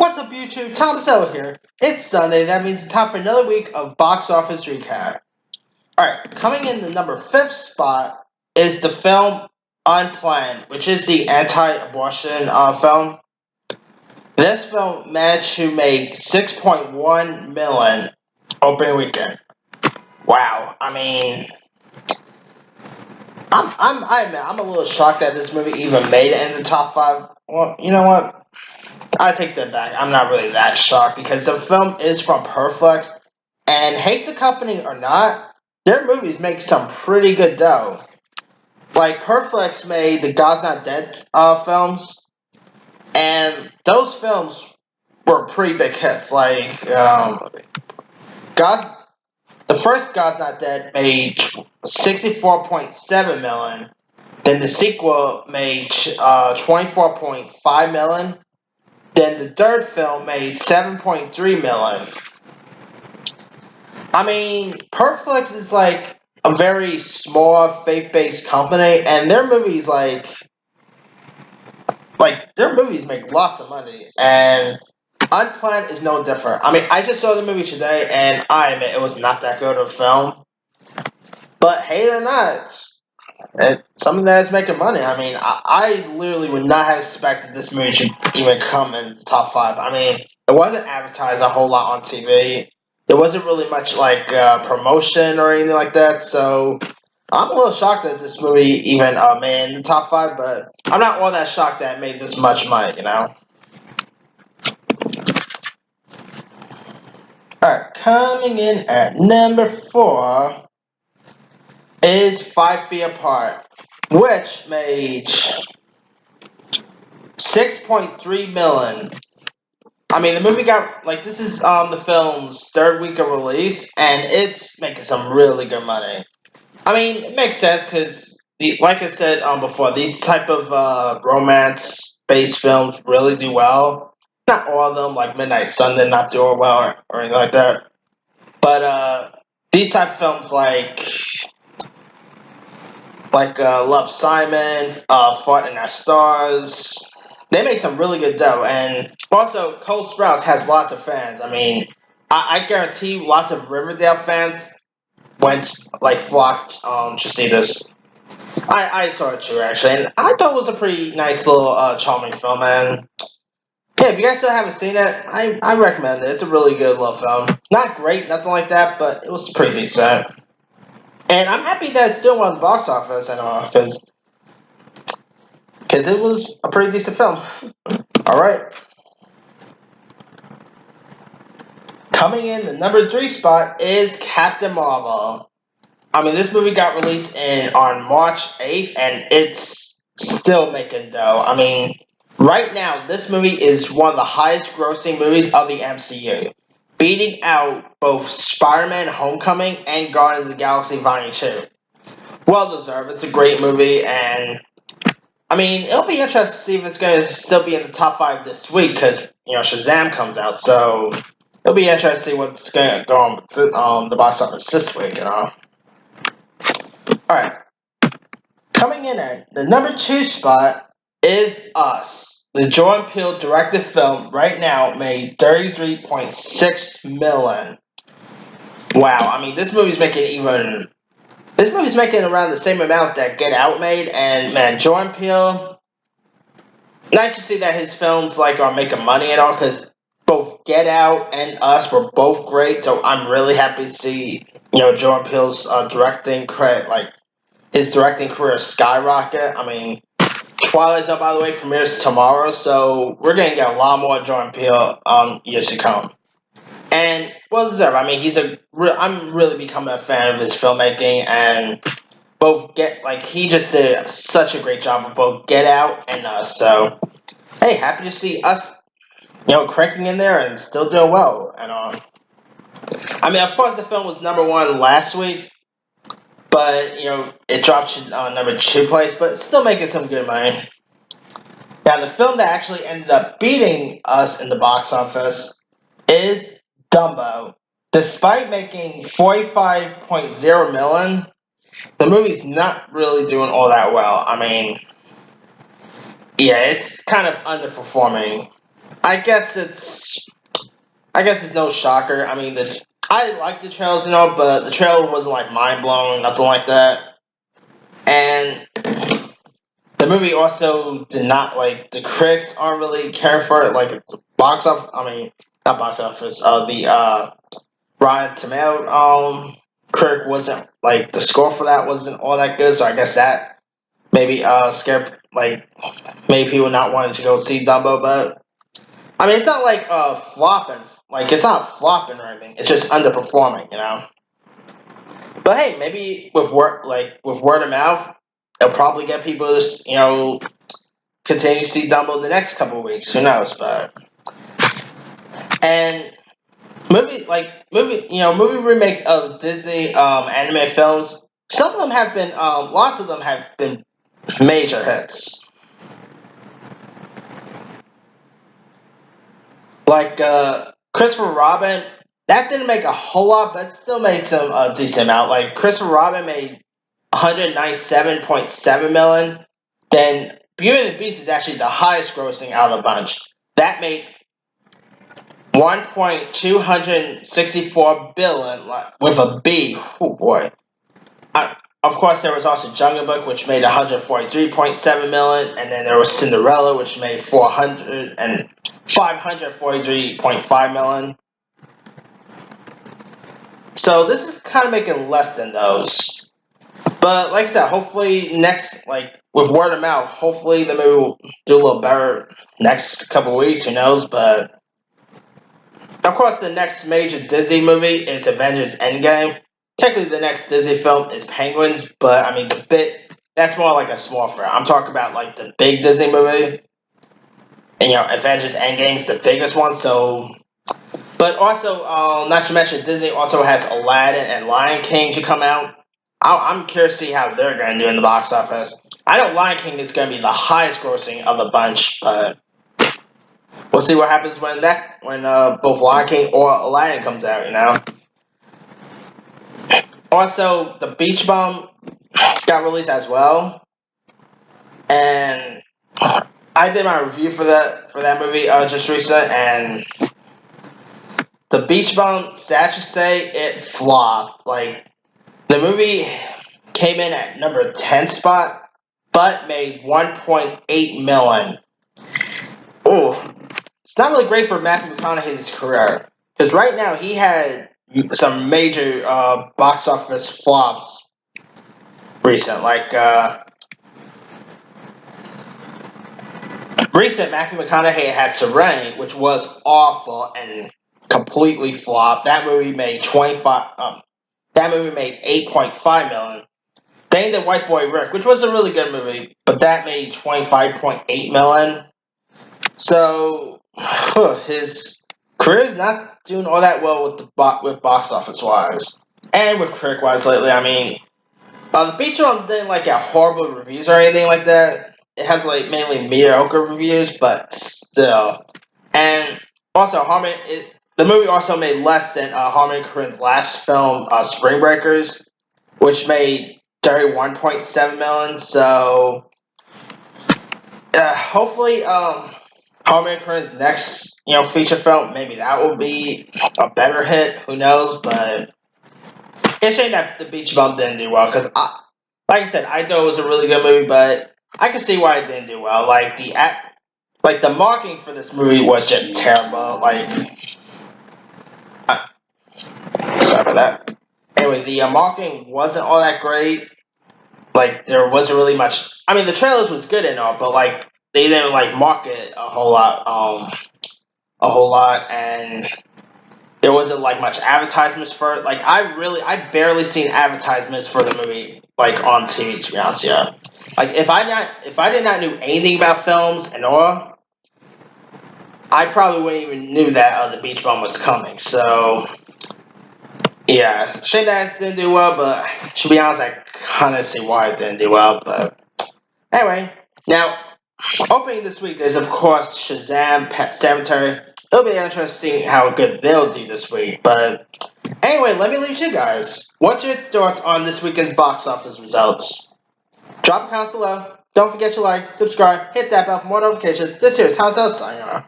What's up, YouTube? Thomas L here. It's Sunday. That means it's time for another week of box office recap. Alright, coming in the number 5th spot is the film Unplanned, which is the anti-abortion film. This film managed to make 6.1 million opening weekend. Wow, I mean, I'm a little shocked that this movie even made it in the top 5. Well, you know what? I take that back. I'm not really that shocked because the film is from Perflex, and hate the company or not, their movies make some pretty good dough. Like Perflex made the God's Not Dead films, and those films were pretty big hits. Like God, the first God's Not Dead made 64.7 million. Then the sequel made 24.5 million. Then the third film made 7.3 million. I mean, Perflex is like a very small faith-based company, and their movies their movies make lots of money, and Unplanned is no different. I mean, I just saw the movie today, and I admit it was not that good of a film. But hate it or not, it's something that is making money. I mean, I literally would not have expected this movie to even come in the top 5. I mean, it wasn't advertised a whole lot on TV. There wasn't really much promotion or anything like that. So I'm a little shocked that this movie even made in the top 5. But I'm not all that shocked that it made this much money. You know. All right, coming in at number 4 is 5 Feet Apart, which made 6.3 million. I mean, the movie got this is the film's 3rd week of release, and it's making some really good money. I mean, it makes sense because, like I said before, these type of romance-based films really do well. Not all of them, like Midnight Sun, did not do well or anything like that. But these type of films, like Love, Simon, Fault in Our Stars, they make some really good dough. And also, Cole Sprouse has lots of fans. I mean, I guarantee lots of Riverdale fans flocked to see this. I saw it too, actually, and I thought it was a pretty nice little charming film. And yeah, if you guys still haven't seen it, I recommend it. It's a really good little film. Not great, nothing like that, but it was pretty decent. And I'm happy that it's still on the box office and all, because it was a pretty decent film. Alright. Coming in the number 3 spot is Captain Marvel. I mean, this movie got released on March 8th, and it's still making dough. I mean, right now, this movie is one of the highest grossing movies of the MCU, beating out both Spider-Man Homecoming and Guardians of the Galaxy Volume 2. Well deserved. It's a great movie, and I mean, it'll be interesting to see if it's going to still be in the top 5 this week, because, Shazam comes out, so it'll be interesting to see what's going to go on the box office this week, Alright. Coming in at the number 2 spot is Us. The Jordan Peele directed film right now made 33.6 million. Wow, I mean, this movie's making around the same amount that Get Out made, and man, Jordan Peele, nice to see that his films are making money and all, because both Get Out and Us were both great, so I'm really happy to see, Jordan Peele's directing credit, his directing career skyrocket. I mean, Twilight Zone, by the way, premieres tomorrow, so we're going to get a lot more Jordan Peele years to come. And well deserved. I mean, I'm really becoming a fan of his filmmaking, and he just did such a great job of both Get Out and Us. So, hey, happy to see Us, cranking in there and still doing well. And I mean, of course, the film was number 1 last week, but it dropped to number 2 place, but it's still making some good money. Now, the film that actually ended up beating Us in the box office is Dumbo. Despite making 45.0 million, the movie's not really doing all that well. I mean, yeah, it's kind of underperforming. I guess it's no shocker. I mean, I like the trailers and all, but the trailer wasn't like mind blowing, nothing like that. And the movie also did not like the critics aren't really caring for it. Like the box office, I mean, not box office. The Rotten Tomato critic wasn't like the score for that wasn't all that good. So I guess that maybe scared like made people not wanting to go see Dumbo. But I mean, it's not like flopping. Like it's not flopping or anything. It's just underperforming, you know. But hey, maybe with word of mouth, it'll probably get people to continue to see Dumbo in the next couple of weeks. Who knows? But and movie remakes of Disney anime films. Some of them have been lots of them have been major hits. Like Christopher Robin, that didn't make a whole lot, but still made some decent amount. Like Christopher Robin made 197.7 million. Then Beauty and the Beast is actually the highest grossing out of the bunch. That made 1.264 billion with a B. Oh boy. Of course, there was also Jungle Book, which made 143.7 million, and then there was Cinderella, which made 543.5 million. So this is kind of making less than those. But like I said, hopefully next, like with word of mouth, hopefully the movie will do a little better next couple weeks. Who knows? But of course, the next major Disney movie is Avengers Endgame. Technically, the next Disney film is Penguins, but I mean that's more like a small fry. I'm talking about like the big Disney movie, and Avengers Endgame is the biggest one. So, but also, not to mention, Disney also has Aladdin and Lion King to come out. I'm curious to see how they're going to do in the box office. I know Lion King is going to be the highest grossing of the bunch, but we'll see what happens when both Lion King or Aladdin comes out. Also, The Beach Bum got released as well, and I did my review for that movie just recently, and The Beach Bum, sad to say, it flopped. Like the movie came in at number 10 spot, but made 1.8 million. Oh, it's not really great for Matthew McConaughey's career because right now he had some major box office flops recent. Like recent, Matthew McConaughey had Serenity, which was awful and completely flopped. That movie made 8.5 million. Then the White Boy Rick, which was a really good movie, but that made 25.8 million. So his career's not doing all that well with box office wise and with critic wise lately. I mean, the Beach Bum didn't like get horrible reviews or anything like that. It has like mainly mediocre reviews, but still. And also, the movie also made less than Harmony Korine's last film, Spring Breakers, which made 31.7 million. So hopefully, Harmony Korine's next feature film, maybe that will be a better hit. Who knows? But it's a shame that The Beach Bum didn't do well because, like I said, I thought it was a really good movie, but I can see why it didn't do well. Like the marketing for this movie was just terrible. Like, sorry about that. Anyway, the marketing wasn't all that great. Like, there wasn't really much. I mean, the trailers was good and all, but like they didn't like market a whole lot, and there wasn't like much advertisements for it. Like, I barely seen advertisements for the movie like on TV. To be honest, yeah. Like, if I did not knew anything about films and all, I probably wouldn't even knew that The Beach Bum was coming. So, yeah, shame that it didn't do well, but to be honest, I kind of see why it didn't do well. But anyway, now opening this week is of course Shazam, Pet Cemetery. It'll be interesting how good they'll do this week. But anyway, let me leave you guys. What's your thoughts on this weekend's box office results? Drop a comment below. Don't forget to like, subscribe, hit that bell for more notifications. This here is House signing off.